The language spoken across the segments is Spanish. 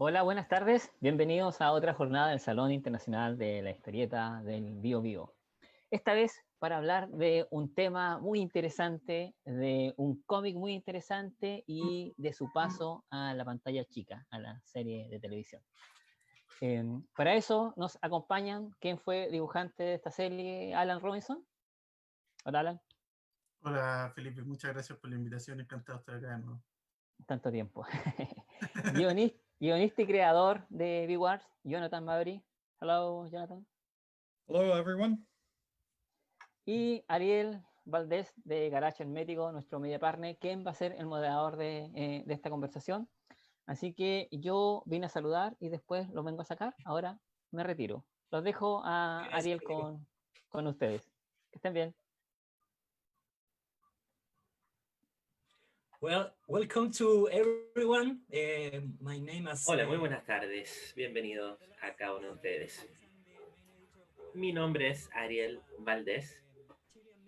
Hola, buenas tardes. Bienvenidos a otra jornada del Salón Internacional de la Historieta del Bio Bio. Esta vez para hablar de un tema muy interesante, de un cómic muy interesante y de su paso a la pantalla chica, a la serie de televisión. Para eso nos acompañan, ¿quién fue dibujante de esta serie? Alan Robinson. Hola, Alan. Hola Felipe, muchas gracias por la invitación, encantado de estar acá, ¿no? Tanto tiempo. Guionista y creador de Beawars, Jonathan Mabry. Hello, Jonathan. Hello, everyone. Y Ariel Valdés de Garage Hermético, nuestro media partner, quien va a ser el moderador de esta conversación. Así que yo vine a saludar y después lo vengo a sacar. Ahora me retiro. Los dejo a Ariel con ustedes. Que estén bien. Well, welcome to everyone. My name is... Hola, muy buenas tardes. Bienvenidos a cada uno de ustedes. Mi nombre es Ariel Valdés.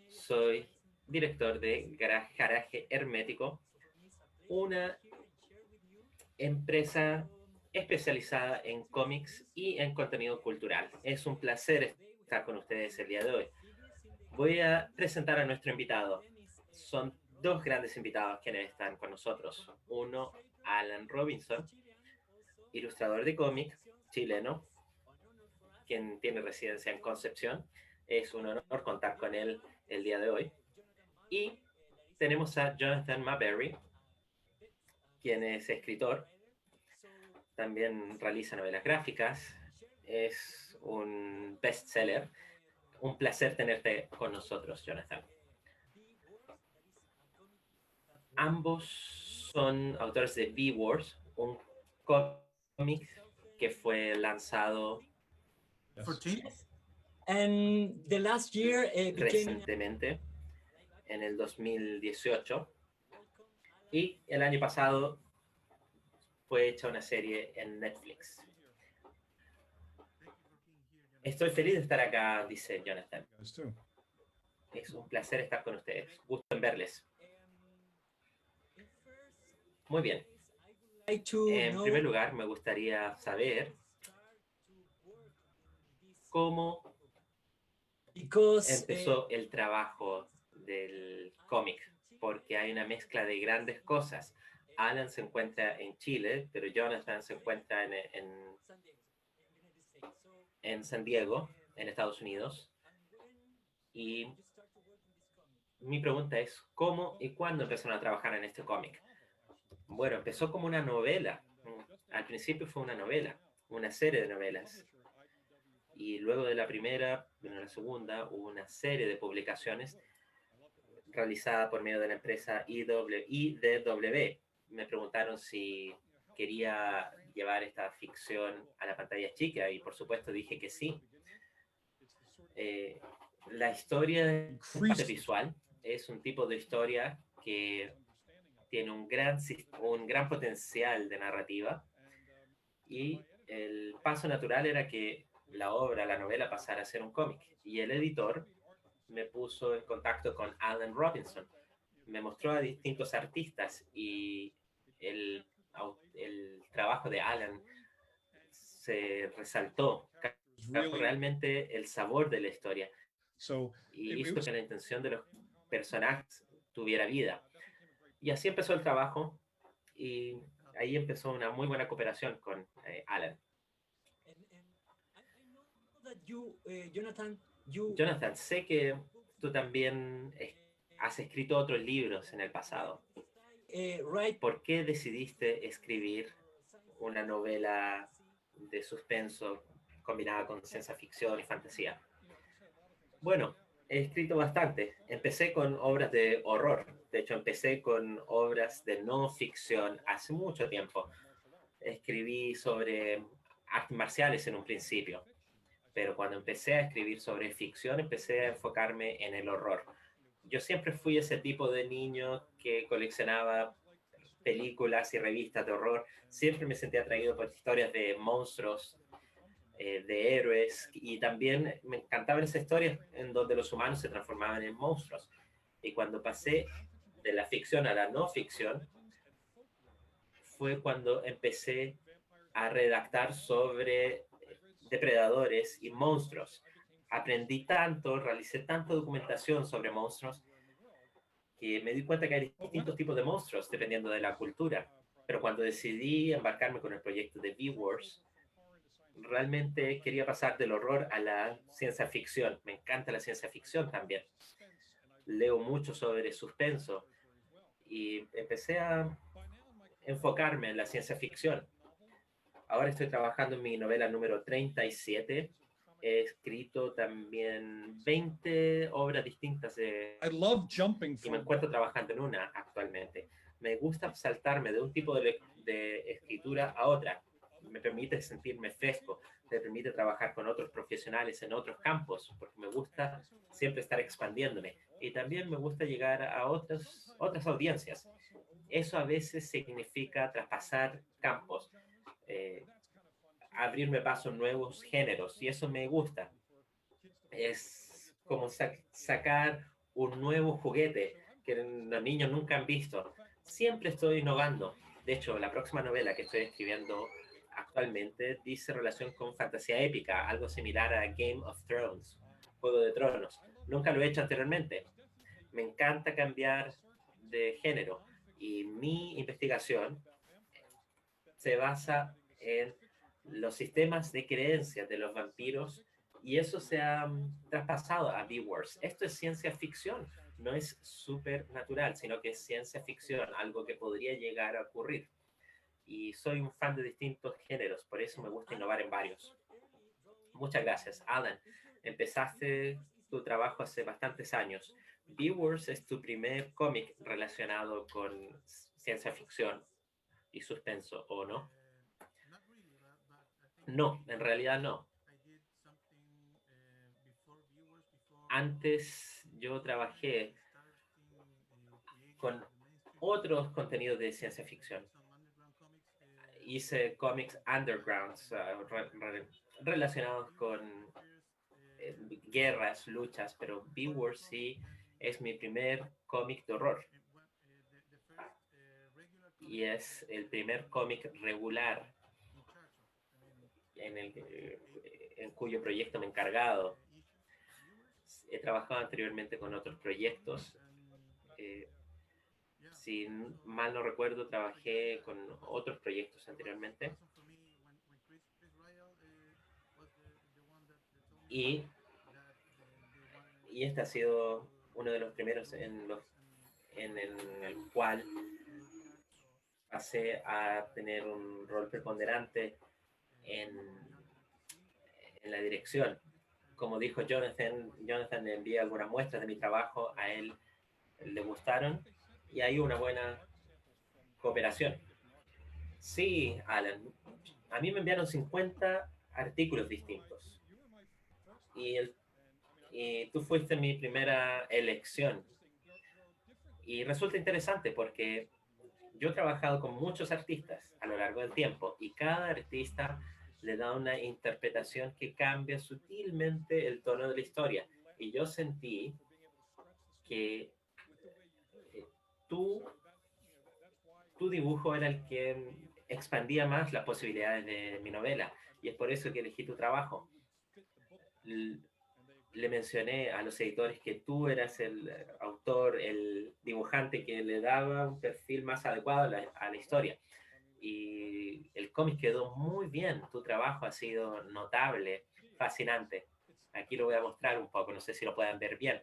Soy director de Garaje Hermético, una empresa especializada en cómics y en contenido cultural. Es un placer estar con ustedes el día de hoy. Voy a presentar a nuestro invitado. Son dos grandes invitados quienes están con nosotros. Uno, Alan Robinson, ilustrador de cómic chileno, quien tiene residencia en Concepción. Es un honor contar con él el día de hoy. Y tenemos a Jonathan Maberry, quien es escritor, también realiza novelas gráficas, es un bestseller. Un placer tenerte con nosotros, Jonathan. Ambos son autores de Beawars, un cómic que fue lanzado And the last year recientemente, en el 2018, y el año pasado fue hecha una serie en Netflix. Estoy feliz de estar acá, dice Jonathan. Es un placer estar con ustedes. Gusto en verles. Muy bien. En primer lugar, me gustaría saber cómo empezó el trabajo del cómic, porque hay una mezcla de grandes cosas. Alan se encuentra en Chile, pero Jonathan se encuentra en San Diego, en Estados Unidos. Y mi pregunta es, ¿cómo y cuándo empezaron a trabajar en este cómic? Bueno, empezó como una novela. Al principio fue una novela, una serie de novelas. Y luego de la primera, bueno, la segunda, hubo una serie de publicaciones realizada por medio de la empresa IDW. Me preguntaron si quería llevar esta ficción a la pantalla chica y por supuesto dije que sí. La historia visual es un tipo de historia que tiene un gran potencial de narrativa y el paso natural era que la novela pasara a ser un cómic. Y el editor me puso en contacto con Alan Robinson. Me mostró a distintos artistas y el trabajo de Alan se resaltó. Realmente el sabor de la historia. Y hizo que la intención de los personajes tuviera vida. Y así empezó el trabajo y ahí empezó una muy buena cooperación con Alan. Jonathan, sé que tú también has escrito otros libros en el pasado. ¿Por qué decidiste escribir una novela de suspenso combinada con ciencia ficción y fantasía? Bueno, he escrito bastante. Empecé con obras de horror. De hecho, empecé con obras de no ficción hace mucho tiempo. Escribí sobre artes marciales en un principio, pero cuando empecé a escribir sobre ficción, empecé a enfocarme en el horror. Yo siempre fui ese tipo de niño que coleccionaba películas y revistas de horror. Siempre me sentía atraído por historias de monstruos, de héroes, y también me encantaban esas historias en donde los humanos se transformaban en monstruos. Y cuando pasé de la ficción a la no ficción, fue cuando empecé a redactar sobre depredadores y monstruos. Aprendí tanto, realicé tanta documentación sobre monstruos que me di cuenta que hay distintos tipos de monstruos dependiendo de la cultura. Pero cuando decidí embarcarme con el proyecto de V-Wars, realmente quería pasar del horror a la ciencia ficción. Me encanta la ciencia ficción también. Leo mucho sobre suspenso y empecé a enfocarme en la ciencia ficción. Ahora estoy trabajando en mi novela número 37. He escrito también 20 obras distintas y me encuentro trabajando en una actualmente. Me gusta saltarme de un tipo de escritura a otra. Me permite sentirme fresco, me permite trabajar con otros profesionales en otros campos, porque me gusta siempre estar expandiéndome. Y también me gusta llegar a otras audiencias. Eso a veces significa traspasar campos, abrirme paso en nuevos géneros, y eso me gusta. Es como sacar un nuevo juguete que los niños nunca han visto. Siempre estoy innovando. De hecho, la próxima novela que estoy escribiendo actualmente dice relación con fantasía épica, algo similar a Game of Thrones, Juego de Tronos. Nunca lo he hecho anteriormente. Me encanta cambiar de género y mi investigación se basa en los sistemas de creencias de los vampiros y eso se ha traspasado a V-Wars. Esto es ciencia ficción, no es supernatural, sino que es ciencia ficción, algo que podría llegar a ocurrir. Y soy un fan de distintos géneros, por eso me gusta innovar en varios. Muchas gracias, Alan. Empezaste tu trabajo hace bastantes años. V-Wars es tu primer cómic relacionado con ciencia ficción y suspenso, ¿o no? No, en realidad no. Antes yo trabajé con otros contenidos de ciencia ficción. Hice cómics undergrounds relacionados con guerras, luchas, pero V-Wars sí es mi primer cómic de horror. Y es el primer cómic regular en cuyo proyecto me he encargado. He trabajado anteriormente con otros proyectos. Si mal no recuerdo, trabajé con otros proyectos anteriormente. Y este ha sido uno de los primeros en el cual pasé a tener un rol preponderante en la dirección. Como dijo Jonathan le envié algunas muestras de mi trabajo, a él le gustaron y hay una buena cooperación. Sí, Alan, a mí me enviaron 50 artículos distintos y tú fuiste mi primera elección. Y resulta interesante porque yo he trabajado con muchos artistas a lo largo del tiempo y cada artista le da una interpretación que cambia sutilmente el tono de la historia. Y yo sentí que tu dibujo era el que expandía más las posibilidades de mi novela y es por eso que elegí tu trabajo. Le mencioné a los editores que tú eras el autor, el dibujante que le daba un perfil más adecuado a la historia. Y el cómic quedó muy bien, tu trabajo ha sido notable, fascinante. Aquí lo voy a mostrar un poco, no sé si lo pueden ver bien,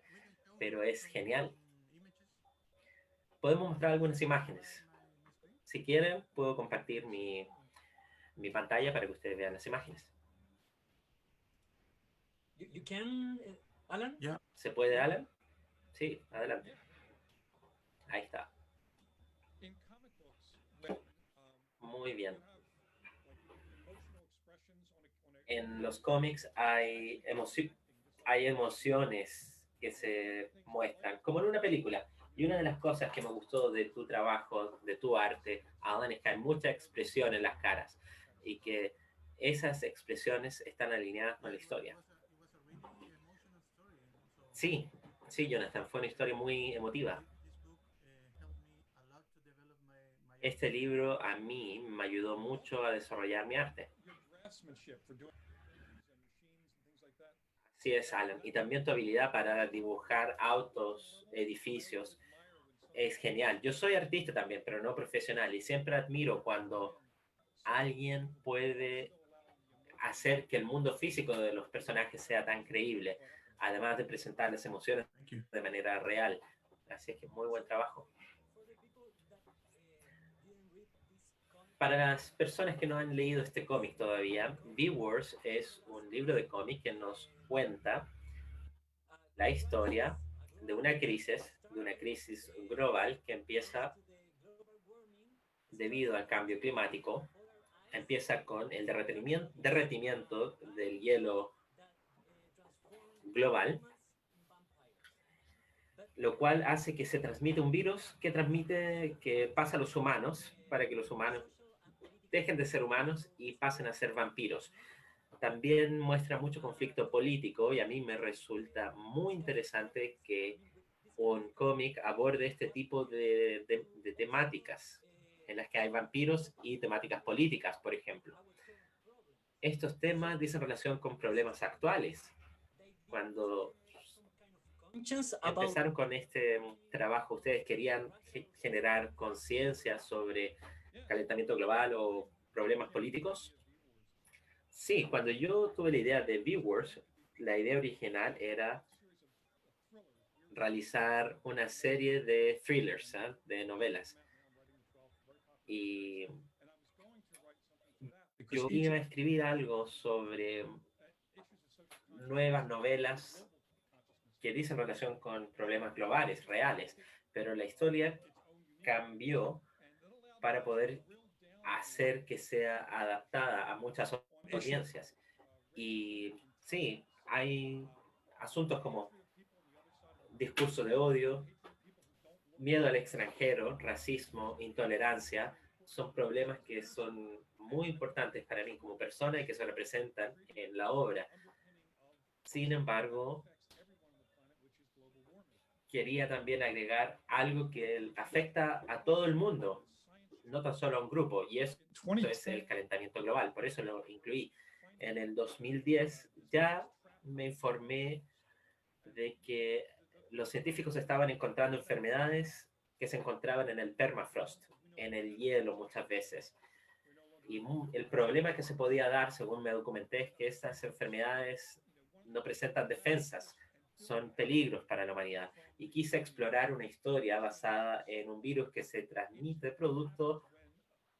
pero es genial. Podemos mostrar algunas imágenes. Si quieren, puedo compartir mi pantalla para que ustedes vean las imágenes. You can, Alan? Yeah. ¿Se puede, Alan? Sí, adelante. Ahí está. Muy bien. En los cómics hay emociones que se muestran, como en una película. Y una de las cosas que me gustó de tu trabajo, de tu arte, Alan, es que hay mucha expresión en las caras y que esas expresiones están alineadas con la historia. Sí, sí, Jonathan, fue una historia muy emotiva. este libro a mí me ayudó mucho a desarrollar mi arte. Así es, Alan. Y también tu habilidad para dibujar autos, edificios, es genial. Yo soy artista también, pero no profesional, y siempre admiro cuando alguien puede hacer que el mundo físico de los personajes sea tan creíble, además de presentar las emociones de manera real. Así es que muy buen trabajo. Para las personas que no han leído este cómic todavía, V-Wars es un libro de cómic que nos cuenta la historia de una crisis global que empieza debido al cambio climático. Empieza con el derretimiento del hielo global, lo cual hace que se transmite un virus que pasa a los humanos, para que los humanos dejen de ser humanos y pasen a ser vampiros. También muestra mucho conflicto político, y a mí me resulta muy interesante que un cómic aborde este tipo de temáticas en las que hay vampiros y temáticas políticas, por ejemplo. Estos temas dicen relación con problemas actuales. Cuando empezaron con este trabajo, ¿ustedes querían generar conciencia sobre calentamiento global o problemas políticos? Sí, cuando yo tuve la idea de V-Wars, la idea original era realizar una serie de thrillers, de novelas. Y yo iba a escribir algo sobre nuevas novelas que dicen relación con problemas globales, reales, pero la historia cambió para poder hacer que sea adaptada a muchas audiencias. Y sí, hay asuntos como discurso de odio, miedo al extranjero, racismo, intolerancia, son problemas que son muy importantes para mí como persona y que se representan en la obra. Sin embargo, quería también agregar algo que afecta a todo el mundo, no tan solo a un grupo, y eso es el calentamiento global. Por eso lo incluí. En el 2010 ya me informé de que los científicos estaban encontrando enfermedades que se encontraban en el permafrost, en el hielo muchas veces. Y el problema que se podía dar, según me documenté, es que estas enfermedades no presentan defensas, son peligros para la humanidad. Y quise explorar una historia basada en un virus que se transmite producto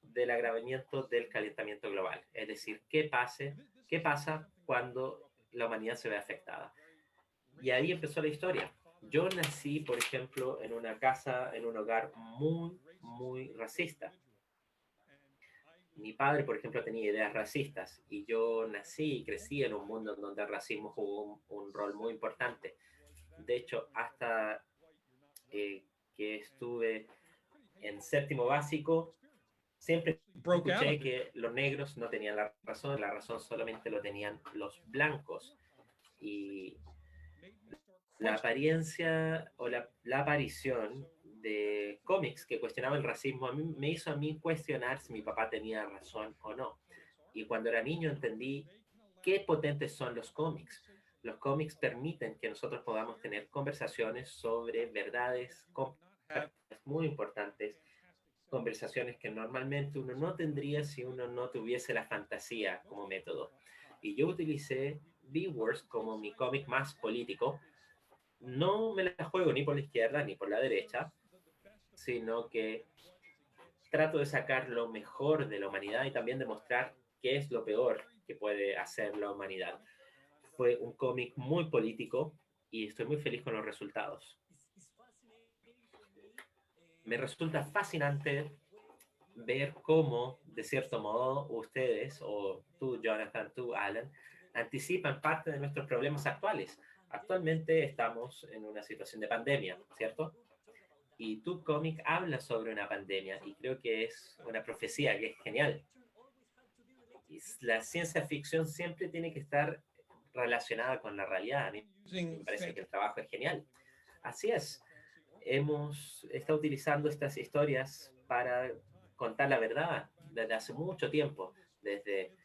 del agravamiento del calentamiento global. Es decir, ¿qué pasa cuando la humanidad se ve afectada? Y ahí empezó la historia. Yo nací, por ejemplo, en una casa, en un hogar muy, muy racista. Mi padre, por ejemplo, tenía ideas racistas, y yo nací y crecí en un mundo en donde el racismo jugó un rol muy importante. De hecho, hasta que estuve en séptimo básico, siempre escuché que los negros no tenían la razón solamente lo tenían los blancos. Y la apariencia o la aparición de cómics que cuestionaban el racismo me hizo a mí cuestionar si mi papá tenía razón o no. Y cuando era niño entendí qué potentes son los cómics. Los cómics permiten que nosotros podamos tener conversaciones sobre verdades muy importantes, conversaciones que normalmente uno no tendría si uno no tuviese la fantasía como método. Y yo utilicé V-Wars como mi cómic más político. No me la juego ni por la izquierda ni por la derecha, sino que trato de sacar lo mejor de la humanidad y también demostrar qué es lo peor que puede hacer la humanidad. Fue un cómic muy político y estoy muy feliz con los resultados. Me resulta fascinante ver cómo, de cierto modo, ustedes, o tú, Jonathan, tú, Alan, anticipan parte de nuestros problemas actuales. Actualmente estamos en una situación de pandemia, ¿cierto? Y tu cómic habla sobre una pandemia y creo que es una profecía que es genial. Y la ciencia ficción siempre tiene que estar relacionada con la realidad. A mí me parece que el trabajo es genial. Así es. Hemos estado utilizando estas historias para contar la verdad desde hace mucho tiempo, desde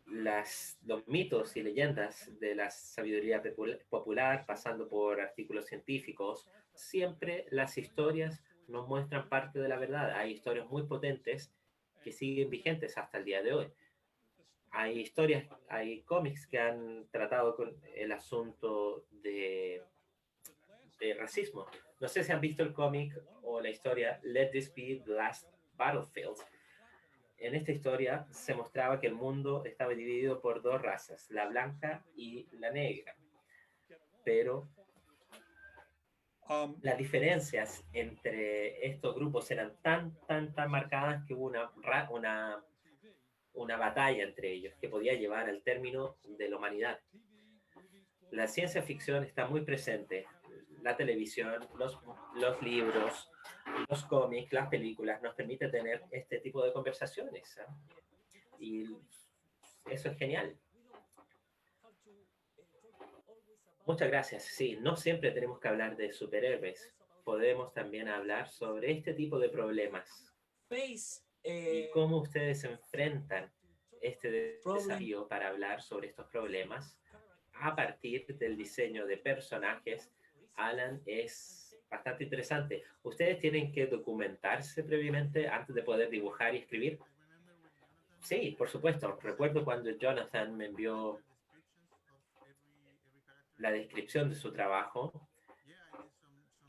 los mitos y leyendas de la sabiduría popular, pasando por artículos científicos. Siempre las historias nos muestran parte de la verdad. Hay historias muy potentes que siguen vigentes hasta el día de hoy. Hay historias, hay cómics que han tratado con el asunto de racismo. No sé si han visto el cómic o la historia Let This Be the Last Battlefield. En esta historia se mostraba que el mundo estaba dividido por dos razas, la blanca y la negra. Pero las diferencias entre estos grupos eran tan marcadas que hubo una batalla entre ellos que podía llevar al término de la humanidad. La ciencia ficción está muy presente. La televisión, los libros, los cómics, las películas nos permiten tener este tipo de conversaciones, ¿eh? Y eso es genial. Muchas gracias. Sí, no siempre tenemos que hablar de superhéroes. Podemos también hablar sobre este tipo de problemas. Y cómo ustedes enfrentan este desafío para hablar sobre estos problemas a partir del diseño de personajes. Alan, es bastante interesante. ¿Ustedes tienen que documentarse previamente antes de poder dibujar y escribir? Sí, por supuesto. Recuerdo cuando Jonathan me envió la descripción de su trabajo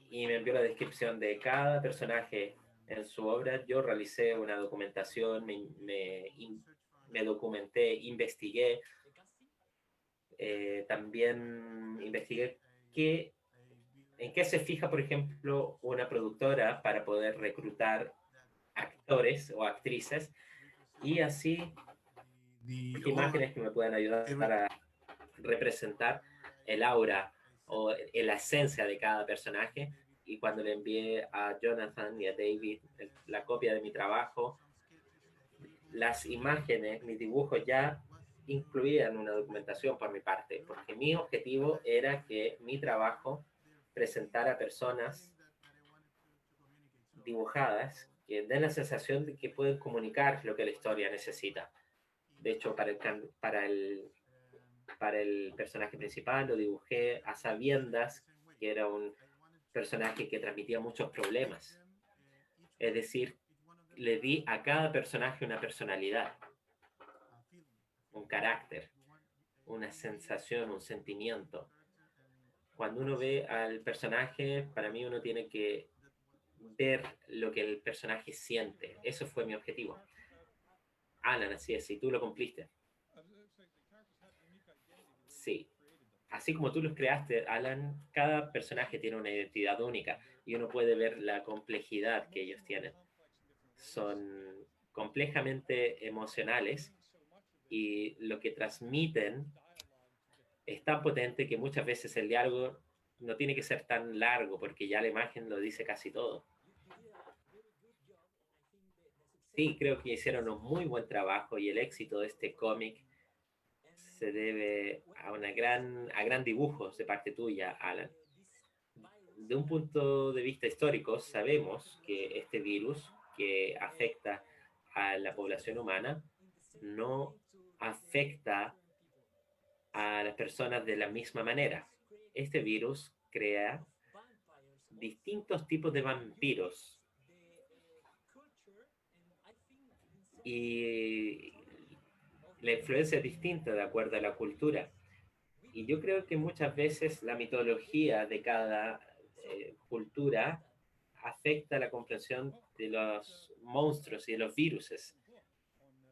y me envió la descripción de cada personaje en su obra. Yo realicé una documentación, me documenté, investigué. También investigué en qué se fija, por ejemplo, una productora para poder reclutar actores o actrices, y así imágenes que me puedan ayudar a representar el aura o la esencia de cada personaje. Y cuando le envié a Jonathan y a David la copia de mi trabajo, las imágenes, mis dibujos ya incluían una documentación por mi parte, porque mi objetivo era que mi trabajo presentara personas dibujadas que den la sensación de que pueden comunicar lo que la historia necesita. De hecho, para el personaje principal lo dibujé a sabiendas que era un personaje que transmitía muchos problemas. Es decir, le di a cada personaje una personalidad, un carácter, una sensación, un sentimiento. Cuando uno ve al personaje, para mí uno tiene que ver lo que el personaje siente. Eso fue mi objetivo. Alan, así es, y tú lo cumpliste. Sí. Así como tú los creaste, Alan, cada personaje tiene una identidad única y uno puede ver la complejidad que ellos tienen. Son complejamente emocionales y lo que transmiten es tan potente que muchas veces el diálogo no tiene que ser tan largo porque ya la imagen lo dice casi todo. Sí, creo que hicieron un muy buen trabajo y el éxito de este cómic se debe a gran dibujos de parte tuya, Alan. De un punto de vista histórico, sabemos que este virus que afecta a la población humana no afecta a las personas de la misma manera. Este virus crea distintos tipos de vampiros y la influencia es distinta de acuerdo a la cultura. Y yo creo que muchas veces la mitología de cada cultura afecta la comprensión de los monstruos y de los viruses.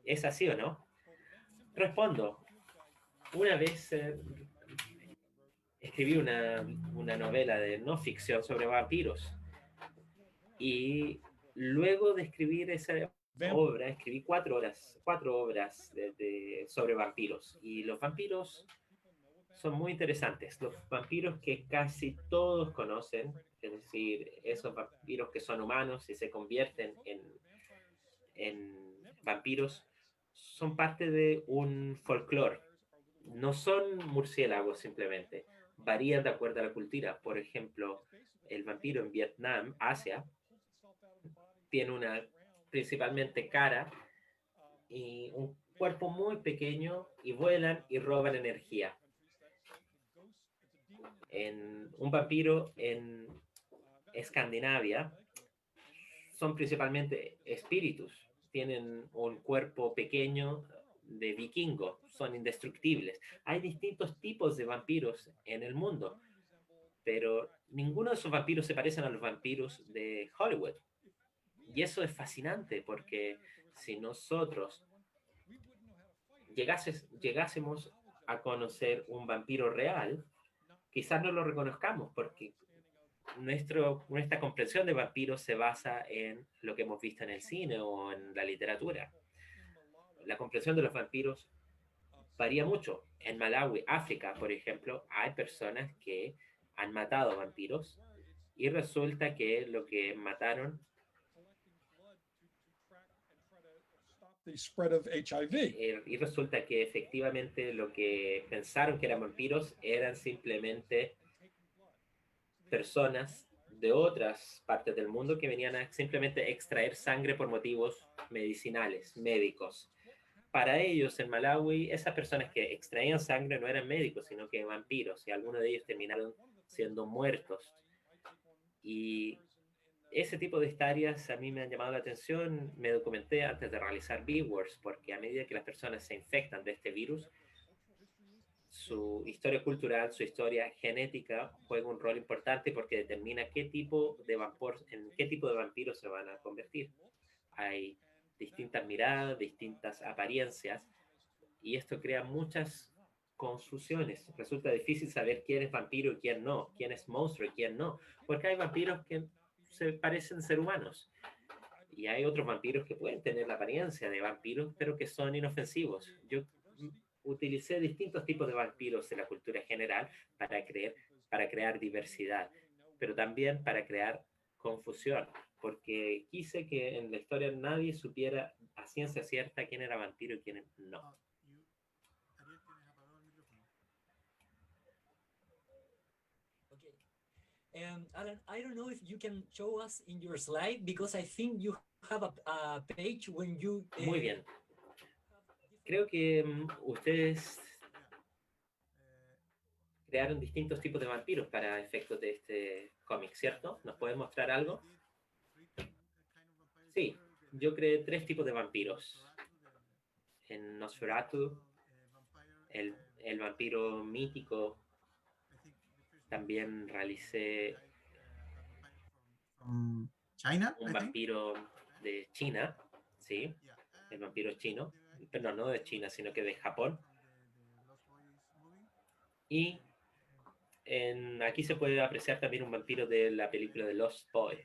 ¿Es así o no? Respondo. Una vez escribí una novela de no ficción sobre vampiros. Y luego de escribir esa obra, escribí cuatro obras sobre vampiros. Y los vampiros son muy interesantes. Los vampiros que casi todos conocen, es decir, esos vampiros que son humanos y se convierten en vampiros, son parte de un folclore. No son murciélagos simplemente. Varían de acuerdo a la cultura. Por ejemplo, el vampiro en Vietnam, Asia, tiene una principalmente cara y un cuerpo muy pequeño y vuelan y roban energía. Un vampiro en Escandinavia son principalmente espíritus, tienen un cuerpo pequeño de vikingo, son indestructibles. Hay distintos tipos de vampiros en el mundo, pero ninguno de esos vampiros se parecen a los vampiros de Hollywood. Y eso es fascinante porque si nosotros llegásemos a conocer un vampiro real, quizás no lo reconozcamos porque nuestra comprensión de vampiros se basa en lo que hemos visto en el cine o en la literatura. La comprensión de los vampiros varía mucho. En Malawi, África, por ejemplo, hay personas que han matado vampiros y resulta que lo que mataron the spread of HIV. Y resulta que efectivamente lo que pensaron que eran vampiros eran simplemente personas de otras partes del mundo que venían a simplemente extraer sangre por motivos medicinales, médicos. Para ellos en Malawi, esas personas que extraían sangre no eran médicos, sino que vampiros, y algunos de ellos terminaron siendo muertos. Y ese tipo de historias a mí me han llamado la atención. Me documenté antes de realizar B-Wars, porque a medida que las personas se infectan de este virus, su historia cultural, su historia genética juega un rol importante porque determina en qué tipo de vampiros se van a convertir. Hay distintas miradas, distintas apariencias, y esto crea muchas confusiones. Resulta difícil saber quién es vampiro y quién no, quién es monstruo y quién no, porque hay vampiros que se parecen ser humanos y hay otros vampiros que pueden tener la apariencia de vampiros pero que son inofensivos. Yo utilicé distintos tipos de vampiros en la cultura general para crear diversidad, pero también para crear confusión, porque quise que en la historia nadie supiera a ciencia cierta quién era vampiro y quién no. Alan, I don't know if you can show us in your slide because I think you have a page when you. Muy bien. Creo que ustedes crearon distintos tipos de vampiros para efectos de este cómic, ¿cierto? ¿Nos pueden mostrar algo? Sí, yo creé 3 tipos de vampiros. En Nosferatu, el vampiro mítico. También realicé China, un vampiro de China, ¿sí? El vampiro chino, pero no de China, sino que de Japón. Y aquí se puede apreciar también un vampiro de la película de Lost Boy.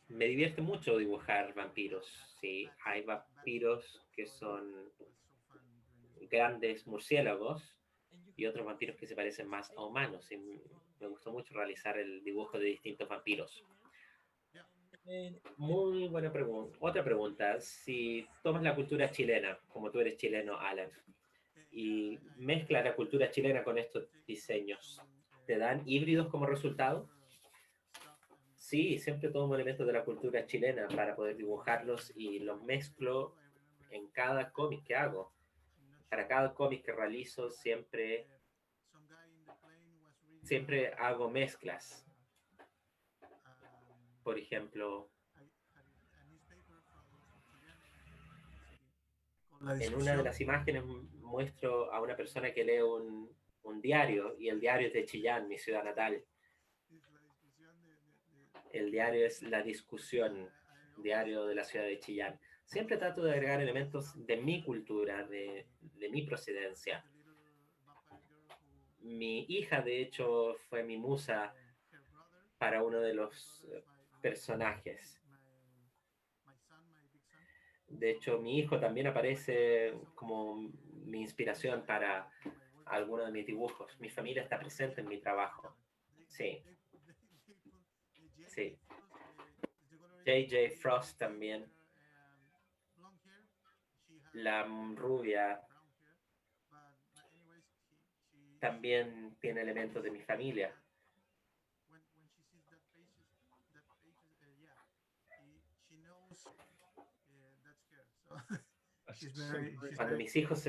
Me divierte mucho dibujar vampiros, sí. Hay vampiros que son grandes murciélagos y otros vampiros que se parecen más a humanos. Y me gustó mucho realizar el dibujo de distintos vampiros. Muy buena pregunta. Otra pregunta, si tomas la cultura chilena, como tú eres chileno, Alan, y mezclas la cultura chilena con estos diseños, ¿te dan híbridos como resultado? Sí, siempre tomo elementos de la cultura chilena para poder dibujarlos y los mezclo en cada cómic que hago. Para cada cómic que realizo siempre hago mezclas. Por ejemplo, en una de las imágenes muestro a una persona que lee un diario, y el diario es de Chillán, mi ciudad natal. El diario es La Discusión, diario de la ciudad de Chillán. Siempre trato de agregar elementos de mi cultura, de mi procedencia. Mi hija, de hecho, fue mi musa para uno de los personajes. De hecho, mi hijo también aparece como mi inspiración para algunos de mis dibujos. Mi familia está presente en mi trabajo. Sí. Sí. JJ Frost también. La rubia también tiene elementos de mi familia. Cuando mis hijos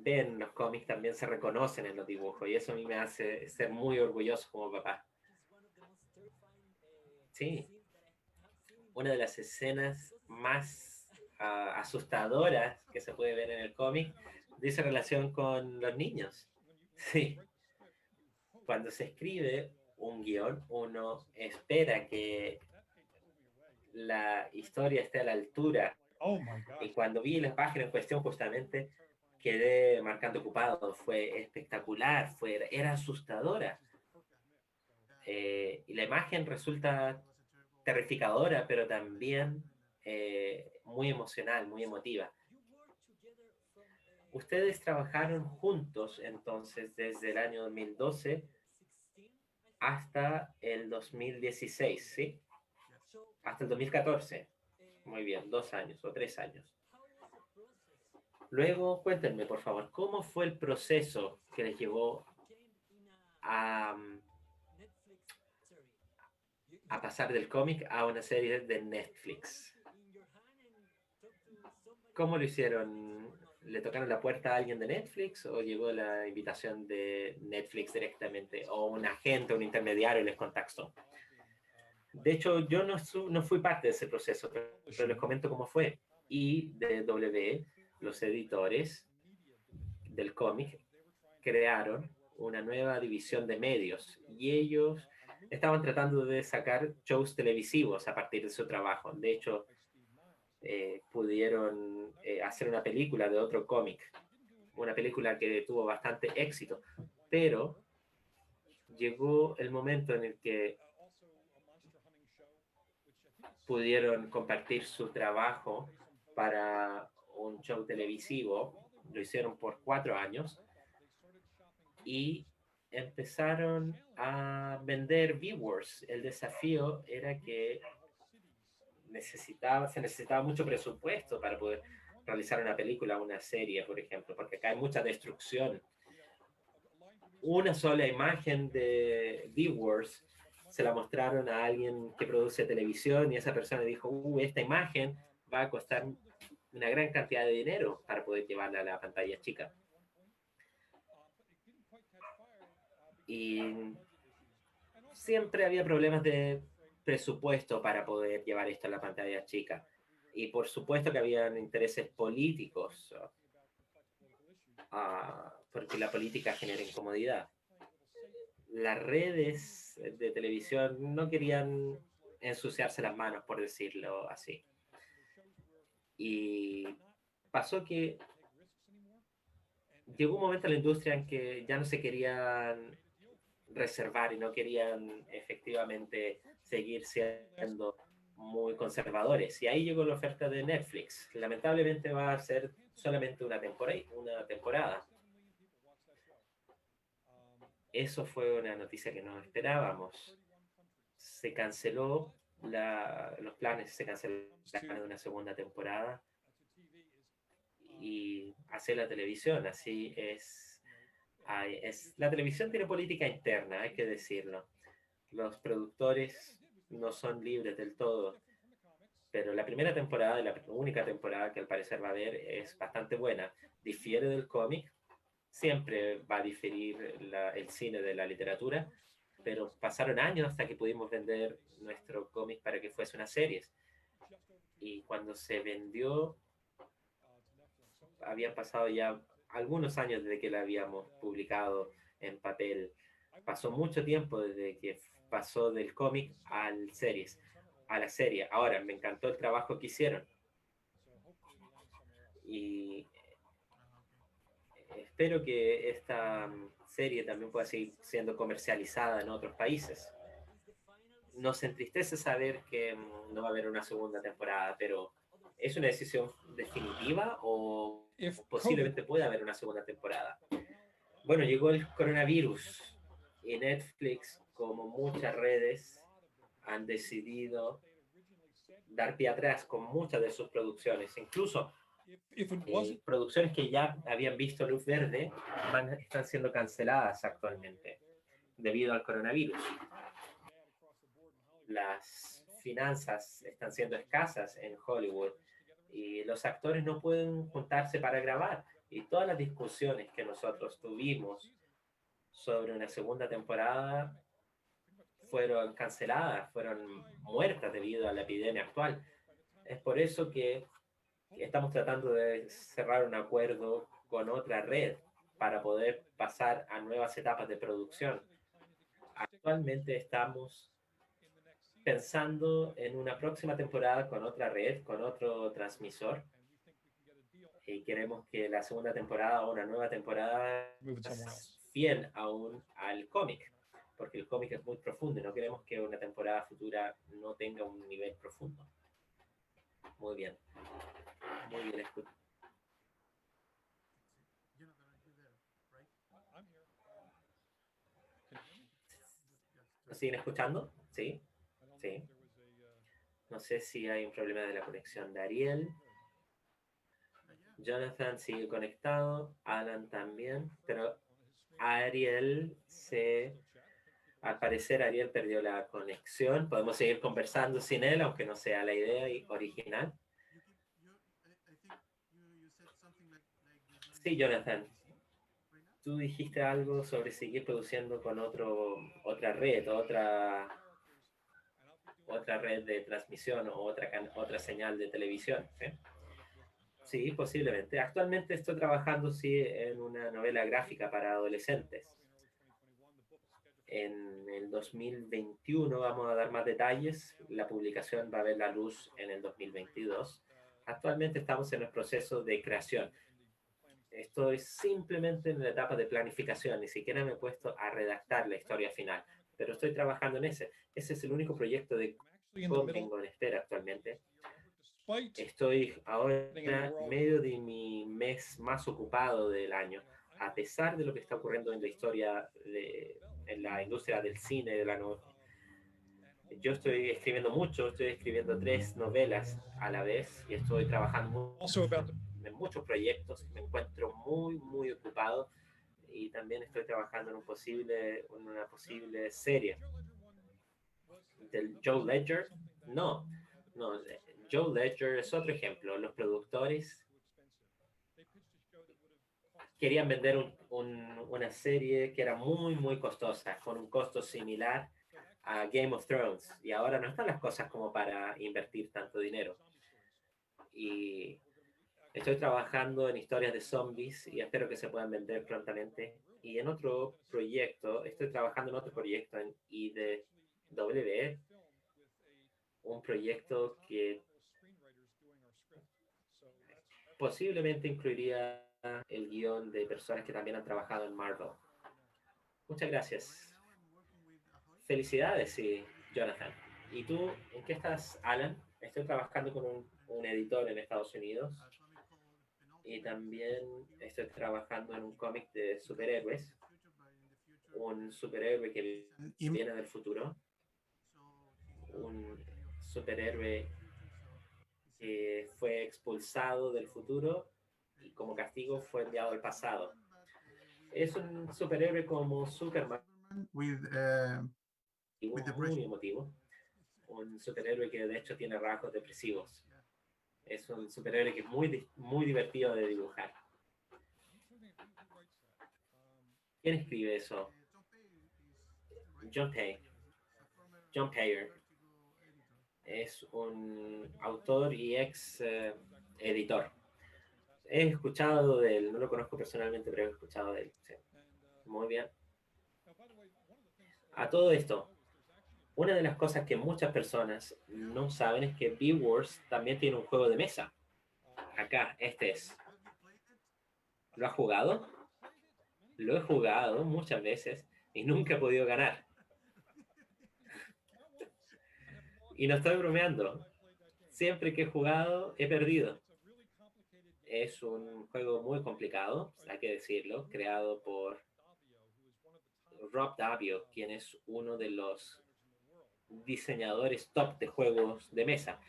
ven los cómics, también se reconocen en los dibujos, y eso a mí me hace ser muy orgulloso como papá. Sí, una de las escenas más asustadoras que se puede ver en el cómic dice relación con los niños. Sí. Cuando se escribe un guión, uno espera que la historia esté a la altura. Oh my God. Y cuando vi la página en cuestión, justamente quedé marcando ocupado. Fue espectacular, era asustadora. Y la imagen resulta terrificadora, pero también muy emocional, muy emotiva. Ustedes trabajaron juntos entonces desde el año 2012 hasta el 2016, ¿sí? Hasta el 2014. Muy bien, 2 años o 3 años. Luego, cuéntenme, por favor, ¿cómo fue el proceso que les llevó a pasar del cómic a una serie de Netflix? ¿Cómo lo hicieron? ¿Le tocaron la puerta a alguien de Netflix o llegó la invitación de Netflix directamente o un agente, un intermediario les contactó? De hecho, yo no fui parte de ese proceso, pero les comento cómo fue. IDW, los editores del cómic, crearon una nueva división de medios y ellos estaban tratando de sacar shows televisivos a partir de su trabajo. De hecho, pudieron hacer una película de otro cómic, una película que tuvo bastante éxito, pero llegó el momento en el que pudieron compartir su trabajo para un show televisivo. Lo hicieron por 4 años y empezaron a vender viewers. El desafío era que se necesitaba mucho presupuesto para poder realizar una película o una serie, por ejemplo, porque acá hay mucha destrucción. Una sola imagen de viewers se la mostraron a alguien que produce televisión y esa persona dijo, esta imagen va a costar una gran cantidad de dinero para poder llevarla a la pantalla chica. Y siempre había problemas de presupuesto para poder llevar esto a la pantalla chica. Y por supuesto que habían intereses políticos, porque la política genera incomodidad. Las redes de televisión no querían ensuciarse las manos, por decirlo así. Y pasó que llegó un momento en la industria en que ya no se querían reservar y no querían efectivamente seguir siendo muy conservadores. Y ahí llegó la oferta de Netflix. Lamentablemente va a ser solamente una temporada. Eso fue una noticia que no esperábamos. Se canceló los planes, se cancelaron de una segunda temporada y hacer la televisión, así es. La televisión tiene política interna, hay que decirlo. Los productores no son libres del todo, pero la primera temporada, la única temporada que al parecer va a haber, es bastante buena. Difiere del cómic, siempre va a diferir el cine de la literatura, pero pasaron años hasta que pudimos vender nuestro cómic para que fuese una serie. Y cuando se vendió, habían pasado ya algunos años desde que la habíamos publicado en papel. Pasó mucho tiempo desde que pasó del cómic a la serie. Ahora, me encantó el trabajo que hicieron. Y espero que esta serie también pueda seguir siendo comercializada en otros países. Nos entristece saber que no va a haber una segunda temporada, pero ¿es una decisión definitiva o posiblemente pueda haber una segunda temporada? Bueno, llegó el coronavirus y Netflix, como muchas redes, han decidido dar pie atrás con muchas de sus producciones. Incluso producciones que ya habían visto luz verde están siendo canceladas actualmente debido al coronavirus. Las finanzas están siendo escasas en Hollywood y los actores no pueden juntarse para grabar. Y todas las discusiones que nosotros tuvimos sobre una segunda temporada fueron canceladas, fueron muertas debido a la epidemia actual. Es por eso que estamos tratando de cerrar un acuerdo con otra red para poder pasar a nuevas etapas de producción. Actualmente estamos pensando en una próxima temporada con otra red, con otro transmisor, y queremos que la segunda temporada o una nueva temporada fiel aún al cómic, porque el cómic es muy profundo y no queremos que una temporada futura no tenga un nivel profundo. Muy bien. Muy bien, escucha. ¿Nos siguen escuchando? Sí. Sí. No sé si hay un problema de la conexión de Ariel. Jonathan sigue conectado, Alan también, pero Ariel al parecer Ariel perdió la conexión. Podemos seguir conversando sin él, aunque no sea la idea original. Sí, Jonathan. Tú dijiste algo sobre seguir produciendo con otra red, otra red de transmisión o otra señal de televisión. ¿Sí? Sí, posiblemente. Actualmente estoy trabajando, sí, en una novela gráfica para adolescentes. En el 2021 vamos a dar más detalles. La publicación va a ver la luz en el 2022. Actualmente estamos en el proceso de creación. Estoy simplemente en la etapa de planificación. Ni siquiera me he puesto a redactar la historia final. Pero estoy trabajando en ese. Ese es el único proyecto de cómic en espera actualmente. Estoy ahora en medio de mi mes más ocupado del año, a pesar de lo que está ocurriendo en la historia, en la industria del cine, yo estoy escribiendo mucho, estoy escribiendo 3 novelas a la vez y estoy trabajando en muchos proyectos, me encuentro muy ocupado y también estoy trabajando en una posible serie. ¿Del Joe Ledger? No. Joe Ledger es otro ejemplo. Los productores querían vender una serie que era muy costosa, con un costo similar a Game of Thrones. Y ahora no están las cosas como para invertir tanto dinero. Y estoy trabajando en historias de zombies y espero que se puedan vender prontamente. Y en otro proyecto, estoy trabajando en otro proyecto en IDW, un proyecto que posiblemente incluiría el guión de personas que también han trabajado en Marvel. Muchas gracias. Felicidades, sí, Jonathan. ¿Y tú, en qué estás, Alan? Estoy trabajando con un editor en Estados Unidos y también estoy trabajando en un cómic de superhéroes. Un superhéroe que viene del futuro. Un superhéroe que fue expulsado del futuro y como castigo fue enviado al pasado. Es un superhéroe como Superman, muy emotivo. Un superhéroe que de hecho tiene rasgos depresivos. Es un superhéroe que es muy divertido de dibujar. ¿Quién escribe eso? John Payer. Es un autor y ex editor. He escuchado de él, no lo conozco personalmente, pero he escuchado de él. Sí. Muy bien. A todo esto, una de las cosas que muchas personas no saben es que Bewoars también tiene un juego de mesa. Acá, este es. ¿Lo has jugado? Lo he jugado muchas veces y nunca he podido ganar. Y no estoy bromeando. Siempre que he jugado, he perdido. Es un juego muy complicado, hay que decirlo, creado por Rob Daviau, quien es uno de los diseñadores top de juegos de mesa.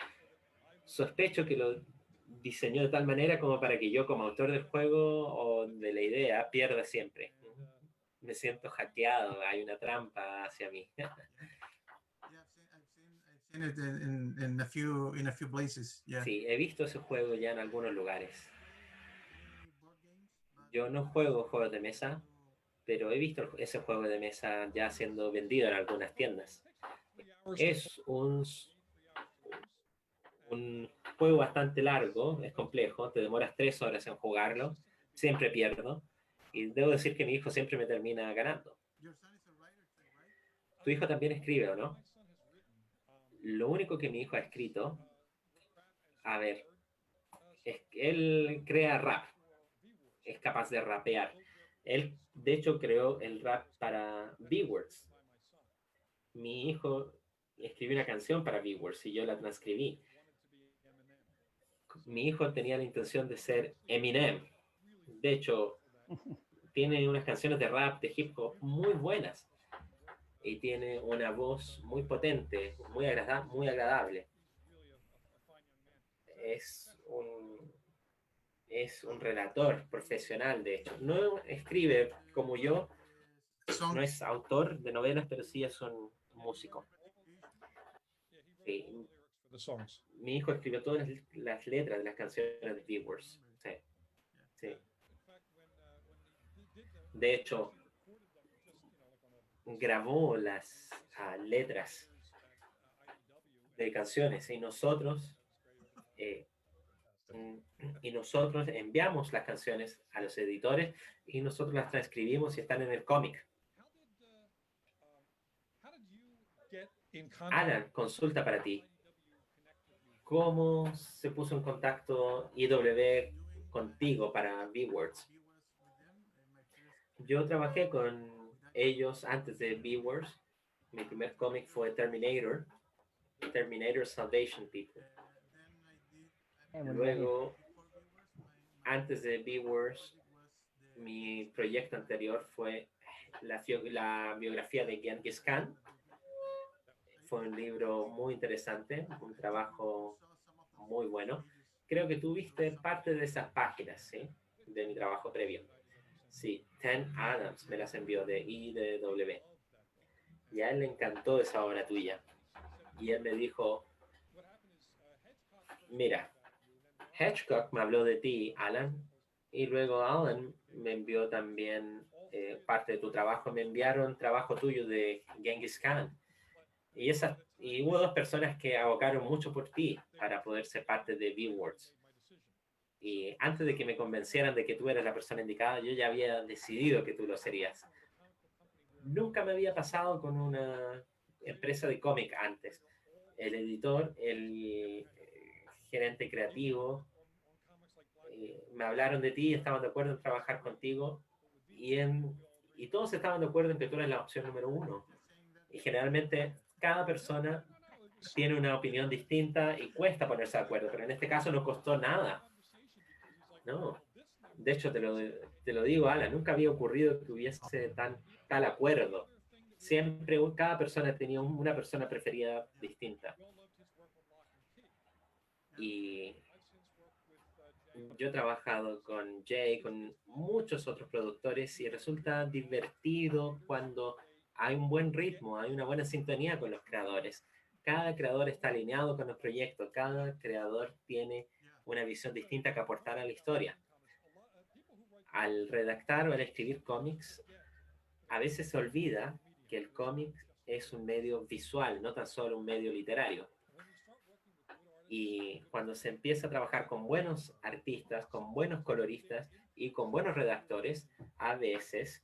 Sospecho que lo diseñó de tal manera como para que yo como autor del juego o de la idea pierda siempre. Me siento hackeado, hay una trampa hacia mí. seen it in a few places. Yeah. Sí, he visto ese juego ya en algunos lugares. Yo no juego juegos de mesa, pero he visto ese juego de mesa ya siendo vendido en algunas tiendas. Es un juego bastante largo, es complejo, te demoras 3 horas en jugarlo, siempre pierdo, y debo decir que mi hijo siempre me termina ganando. Tu hijo también escribe, ¿o no? Lo único que mi hijo ha escrito, a ver, es que él crea rap, es capaz de rapear. Él, de hecho, creó el rap para B-Words. Mi hijo escribió una canción para B-Words y yo la transcribí. Mi hijo tenía la intención de ser Eminem. De hecho, tiene unas canciones de rap, de hip hop muy buenas. Y tiene una voz muy potente, muy agradable. Es un relator profesional, de hecho. No escribe como yo, no es autor de novelas, pero sí es un músico. Sí. Mi hijo escribió todas las letras de las canciones de B-Words. Sí. Sí. De hecho, grabó las letras de canciones y nosotros enviamos las canciones a los editores y nosotros las transcribimos y están en el cómic. Alan, consulta para ti. ¿Cómo se puso en contacto IW contigo para B-Words? Yo trabajé con ellos antes de B-Words. Mi primer cómic fue Terminator Salvation People. Luego, antes de B-Words, mi proyecto anterior fue la biografía de Genghis Khan. Fue un libro muy interesante, un trabajo muy bueno. Creo que tú viste parte de esas páginas, ¿sí? De mi trabajo previo. Sí, Ten Adams me las envió de IDW. Y a él le encantó esa obra tuya. Y él me dijo, mira, Hitchcock me habló de ti, Alan, y luego Alan me envió también parte de tu trabajo. Me enviaron trabajo tuyo de Genghis Khan. Y hubo 2 personas que abocaron mucho por ti para poder ser parte de B-Words. Y antes de que me convencieran de que tú eras la persona indicada, yo ya había decidido que tú lo serías. Nunca me había pasado con una empresa de cómic antes. El editor, el gerente creativo, me hablaron de ti, estaban de acuerdo en trabajar contigo y todos estaban de acuerdo en que tú eres la opción número 1. Y generalmente cada persona tiene una opinión distinta y cuesta ponerse de acuerdo, pero en este caso no costó nada. No, de hecho te lo digo, Alan, nunca había ocurrido que hubiese tal acuerdo. Siempre cada persona tenía una persona preferida distinta. Y yo he trabajado con Jay, con muchos otros productores y resulta divertido cuando hay un buen ritmo, hay una buena sintonía con los creadores. Cada creador está alineado con los proyectos, cada creador tiene una visión distinta que aportar a la historia. Al redactar o al escribir cómics, a veces se olvida que el cómic es un medio visual, no tan solo un medio literario. Y cuando se empieza a trabajar con buenos artistas, con buenos coloristas y con buenos redactores, a veces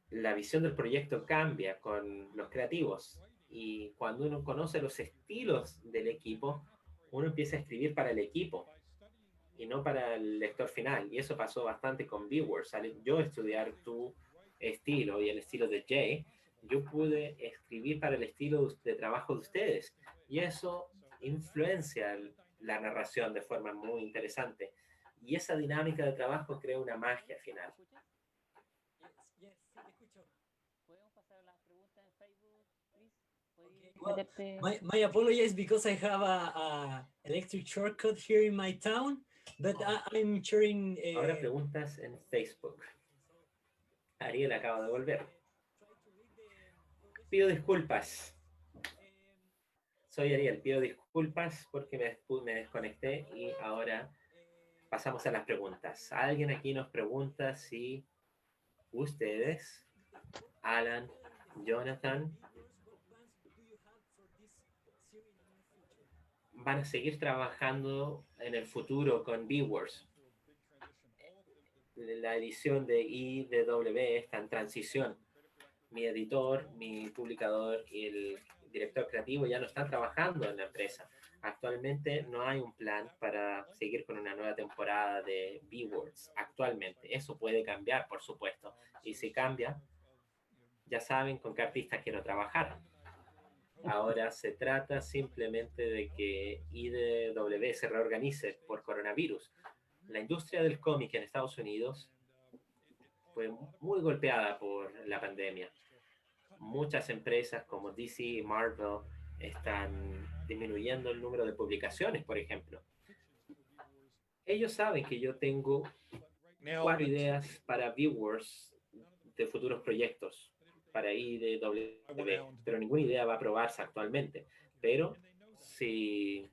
la visión del proyecto cambia con los creativos. Y cuando uno conoce los estilos del equipo, uno empieza a escribir para el equipo y no para el lector final. Y eso pasó bastante con B-Words. Al yo estudiar tu estilo y el estilo de Jay, yo pude escribir para el estilo de trabajo de ustedes. Y eso influencia la narración de forma muy interesante. Y esa dinámica de trabajo crea una magia final. Well, my apologies because I have a electric shortcut here in my town, but I'm sharing. Ahora preguntas en Facebook. Ariel acaba de volver. Pido disculpas. Soy Ariel, pido disculpas porque me desconecté y ahora pasamos a las preguntas. Alguien aquí nos pregunta si ustedes, Alan, Jonathan, van a seguir trabajando en el futuro con Beworks. La edición de IDW está en transición. Mi editor, mi publicador y el director creativo ya no están trabajando en la empresa. Actualmente no hay un plan para seguir con una nueva temporada de Beworks. Actualmente. Eso puede cambiar, por supuesto. Y si cambia, ya saben con qué artistas quiero trabajar. Ahora se trata simplemente de que IDW se reorganice por coronavirus. La industria del cómic en Estados Unidos fue muy golpeada por la pandemia. Muchas empresas como DC y Marvel están disminuyendo el número de publicaciones, por ejemplo. Ellos saben que yo tengo 4 ideas para Beworks de futuros proyectos para IDW, pero ninguna idea va a aprobarse actualmente. Pero si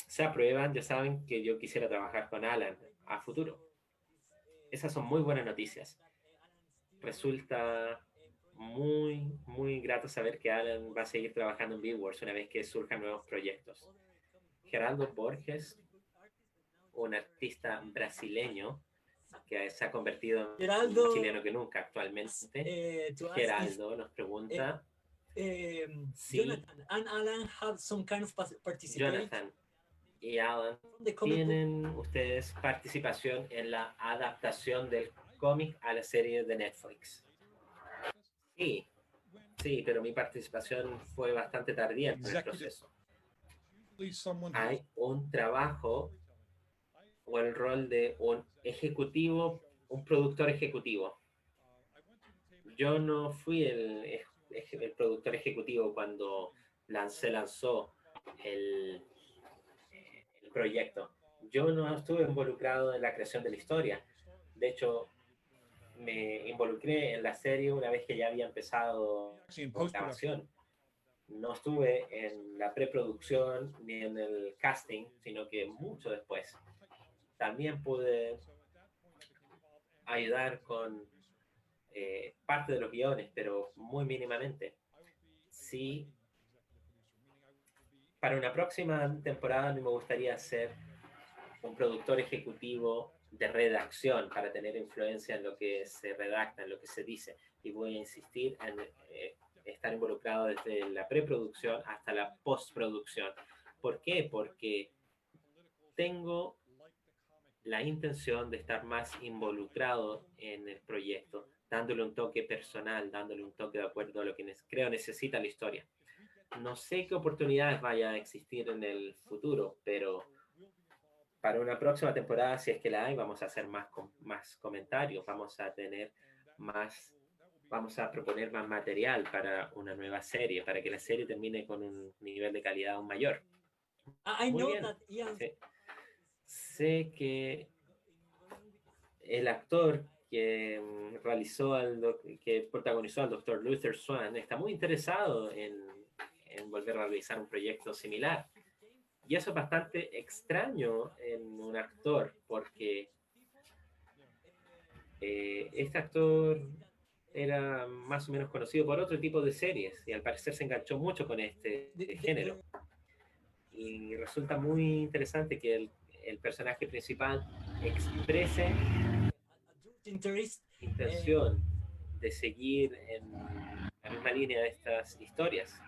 se aprueban, ya saben que yo quisiera trabajar con Alan a futuro. Esas son muy buenas noticias. Resulta muy grato saber que Alan va a seguir trabajando en Beworks una vez que surjan nuevos proyectos. Geraldo Borges, un artista brasileño que se ha convertido en más chileno que nunca actualmente. Geraldo nos pregunta si Jonathan and Alan have some kind of participation. Jonathan y Alan, ¿tienen ustedes participación en la adaptación del cómic a la serie de Netflix? Sí, pero mi participación fue bastante tardía en el proceso. Hay un trabajo o el rol de un ejecutivo, un productor ejecutivo. Yo no fui el productor ejecutivo cuando se lanzó el proyecto. Yo no estuve involucrado en la creación de la historia. De hecho, me involucré en la serie una vez que ya había empezado la grabación. No estuve en la preproducción ni en el casting, sino que mucho después. También pude ayudar con parte de los guiones, pero muy mínimamente. Sí, para una próxima temporada me gustaría ser un productor ejecutivo de redacción para tener influencia en lo que se redacta, en lo que se dice. Y voy a insistir en estar involucrado desde la preproducción hasta la postproducción. ¿Por qué? Porque tengo la intención de estar más involucrado en el proyecto, dándole un toque personal, dándole un toque de acuerdo a lo que creo necesita la historia. No sé qué oportunidades vaya a existir en el futuro, pero para una próxima temporada, si es que la hay, vamos a hacer más comentarios, vamos a proponer más material para una nueva serie, para que la serie termine con un nivel de calidad aún mayor. Muy bien. Sí. Sé que el actor que protagonizó al Dr. Luther Swan está muy interesado en volver a realizar un proyecto similar. Y eso es bastante extraño en un actor, porque este actor era más o menos conocido por otro tipo de series y al parecer se enganchó mucho con este género. Y resulta muy interesante que el personaje principal exprese intención de seguir en la misma línea de estas historias.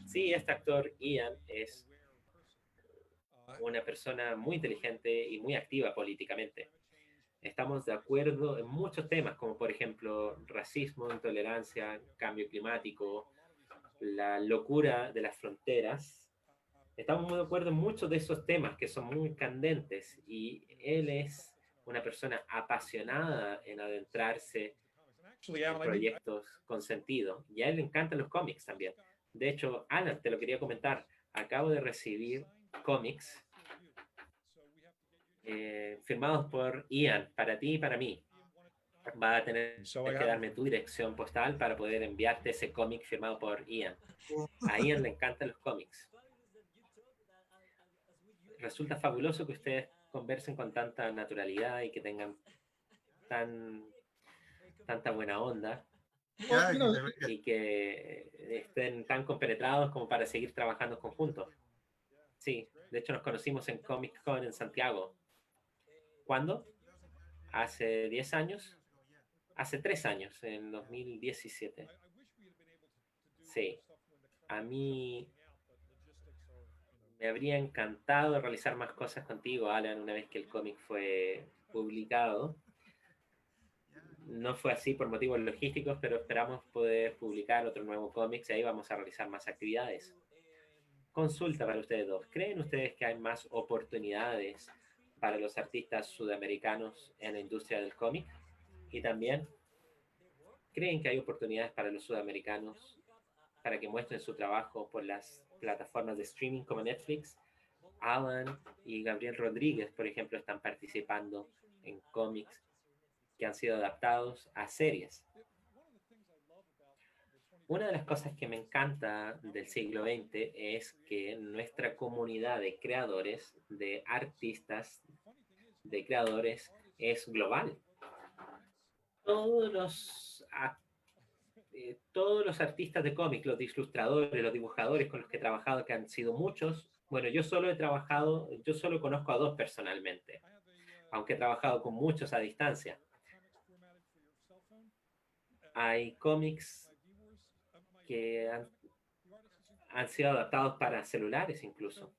Sí, este actor, Ian, es una persona muy inteligente y muy activa políticamente. Estamos de acuerdo en muchos temas, como por ejemplo racismo, intolerancia, cambio climático, la locura de las fronteras. Estamos muy de acuerdo en muchos de esos temas que son muy candentes y él es una persona apasionada en adentrarse en proyectos con sentido. Y a él le encantan los cómics también. De hecho, Alan, te lo quería comentar. Acabo de recibir cómics firmados por Ian, para ti y para mí. Va a tener que darme tu dirección postal para poder enviarte ese cómic firmado por Ian. A Ian le encantan los cómics. resulta fabuloso que ustedes conversen con tanta naturalidad y que tengan tanta buena onda y que estén tan compenetrados como para seguir trabajando conjuntos. Sí, de hecho nos conocimos en Comic Con en Santiago. ¿Cuándo? Hace 10 años. Hace 3 años, en 2017. Sí, a mí me habría encantado realizar más cosas contigo, Alan, una vez que el cómic fue publicado. No fue así por motivos logísticos, pero esperamos poder publicar otro nuevo cómic y ahí vamos a realizar más actividades. Consulta para ustedes dos. ¿Creen ustedes que hay más oportunidades para los artistas sudamericanos en la industria del cómic? Y también, ¿creen que hay oportunidades para los sudamericanos para que muestren su trabajo por las plataformas de streaming como Netflix? Alan y Gabriel Rodríguez, por ejemplo, están participando en cómics que han sido adaptados a series. Una de las cosas que me encanta del siglo XX es que nuestra comunidad de creadores, de artistas, de creadores, es global. Todos los artistas de cómics, los ilustradores, los dibujadores con los que he trabajado, que han sido muchos, bueno, yo solo conozco a 2 personalmente, aunque he trabajado con muchos a distancia. Hay cómics que han sido adaptados para celulares incluso.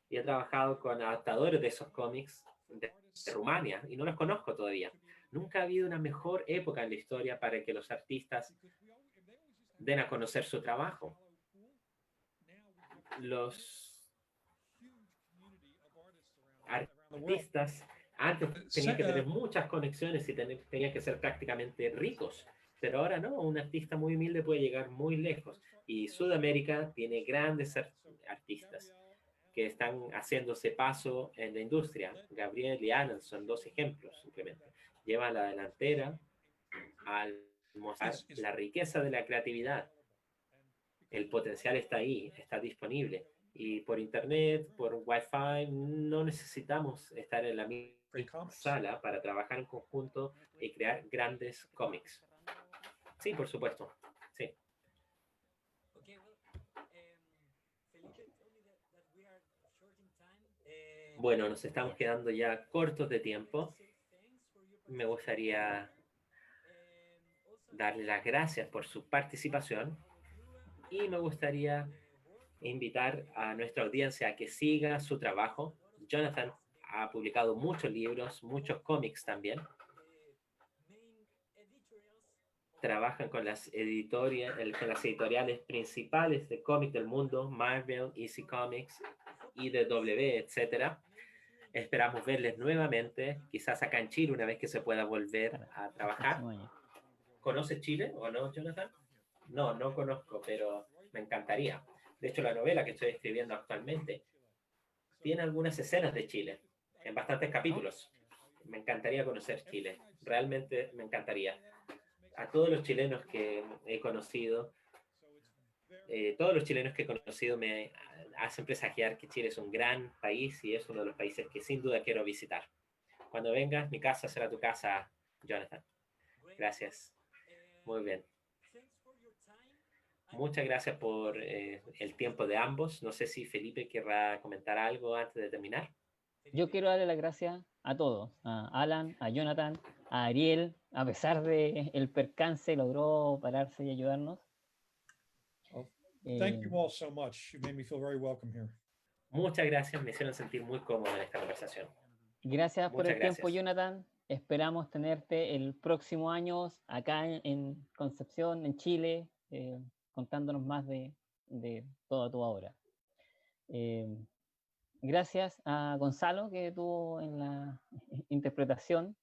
Y he trabajado con adaptadores de esos cómics de Rumania y no los conozco todavía. Nunca ha habido una mejor época en la historia para que los artistas den a conocer su trabajo. Los artistas antes tenían que tener muchas conexiones y tenían que ser prácticamente ricos, pero ahora no, un artista muy humilde puede llegar muy lejos. Y Sudamérica tiene grandes artistas que están haciéndose paso en la industria. Gabriel y Alan son 2 ejemplos, simplemente. Llevan la delantera al mostrar la riqueza de la creatividad. El potencial está ahí, está disponible. Y por internet, por Wi-Fi, no necesitamos estar en la misma sala para trabajar en conjunto y crear grandes cómics. Sí, por supuesto. Sí. Bueno, nos estamos quedando ya cortos de tiempo. Me gustaría darle las gracias por su participación y me gustaría invitar a nuestra audiencia a que siga su trabajo. Jonathan ha publicado muchos libros, muchos cómics también. Trabajan con las editoriales principales de cómic del mundo, Marvel, EC Comics, IDW, etc. Esperamos verles nuevamente, quizás acá en Chile, una vez que se pueda volver a trabajar. ¿Conoces Chile o no, Jonathan? No, no conozco, pero me encantaría. De hecho, la novela que estoy escribiendo actualmente tiene algunas escenas de Chile, en bastantes capítulos. Me encantaría conocer Chile, realmente me encantaría. A todos los chilenos que he conocido, me hacen presagiar que Chile es un gran país y es uno de los países que sin duda quiero visitar. Cuando vengas, mi casa será tu casa, Jonathan. Gracias. Muy bien. Muchas gracias por el tiempo de ambos. No sé si Felipe querrá comentar algo antes de terminar. Yo quiero darle las gracias a todos, a Alan, a Jonathan, a Ariel, a pesar del percance, logró pararse y ayudarnos. Thank you all so much. You made me feel very welcome here. Muchas gracias, me hicieron sentir muy cómodo en esta conversación. Gracias por el tiempo, Jonathan. Esperamos tenerte el próximo año acá en Concepción, en Chile, contándonos más de toda tu obra. Gracias a Gonzalo, que estuvo en la interpretación,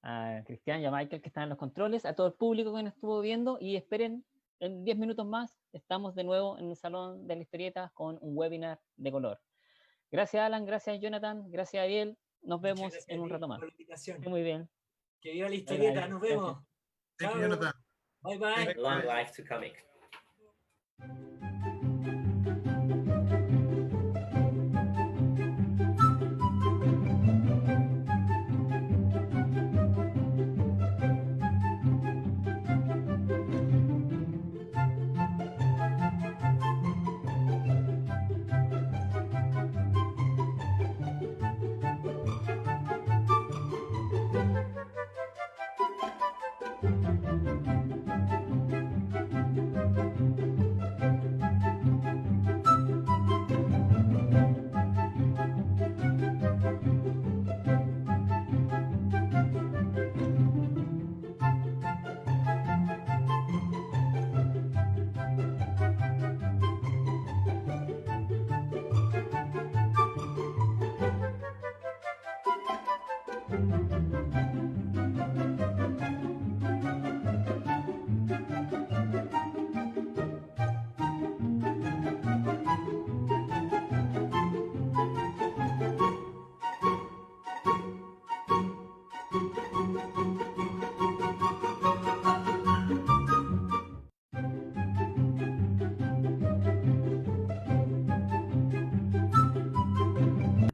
a Cristian y a Michael, que están en los controles, a todo el público que nos estuvo viendo, y esperen, en 10 minutos más estamos de nuevo en el Salón de la Historieta con un webinar de color. Gracias, Alan, gracias, Jonathan, gracias, Ariel. Nos vemos en un rato más. Muy bien. Que viva la historieta, nos vemos. Chao. Bye bye. Long life to comic.